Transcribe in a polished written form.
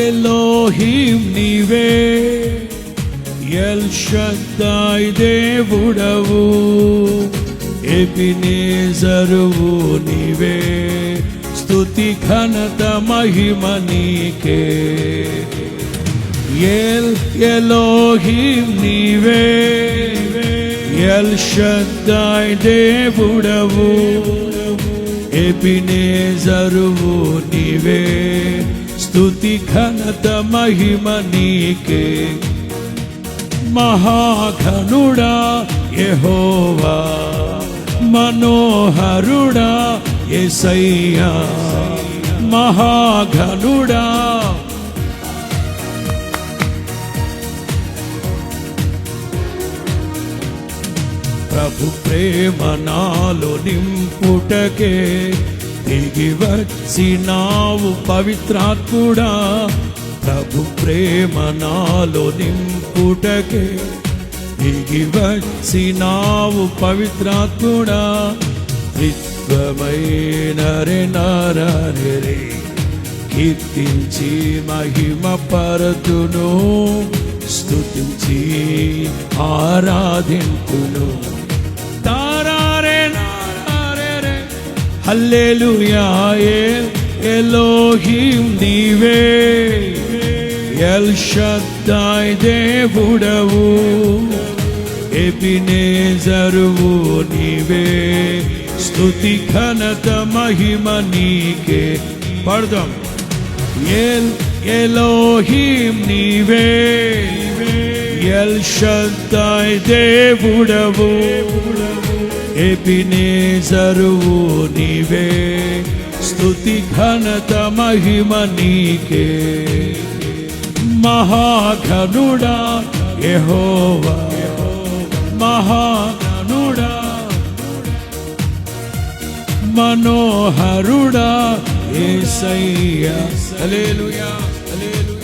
ఎలోహిం నీవే, ఎల్ షద్దాయ్ దేవుడవు, ఎబినేజరువు నీవే, స్తుతి ఘనత మహిమ నీకే. ఎలోహిం నీవే, ఎల్ షద్దాయ్ దేవుడవు, ఎబినేజరువు నీవే, స్తుతి ఘనత మహిమ నీకే. మహాఘనుడా యెహోవా, మనోహరుడా యేసయ్యా, మహాఘనుడా ప్రభు ప్రేమ నాలో నింపుటకే దిగి వచ్చినావు పవిత్రాత్ముడా. ప్రభు ప్రేమ నాలో నింపుటకే దిగి వచ్చినావు పవిత్రాత్ముడా. త్రిత్వమైన నరే కీర్తించి మహిమ పరతును, స్తుతించి ఆరాధింతును. హల్లెలూయా. ఎలోహిం నీవే, ఎల్ షద్దాయ్ దేవుడవు, ఎబినేజరువు నీవే, స్తుతి ఘనత మహిమ నీకే. పడదాం. ఎలోహిం నీవే, ఎల్ షద్దాయ్ దేవుడవు, ఎబినేజరువు నీవే, స్తుతి ఘనత మహిమ నీకే. మహాఘనుడా యెహోవా, మహాఘనుడా మనోహరుడా యేసయ్యా. హల్లెలూయా, హల్లెలూయా.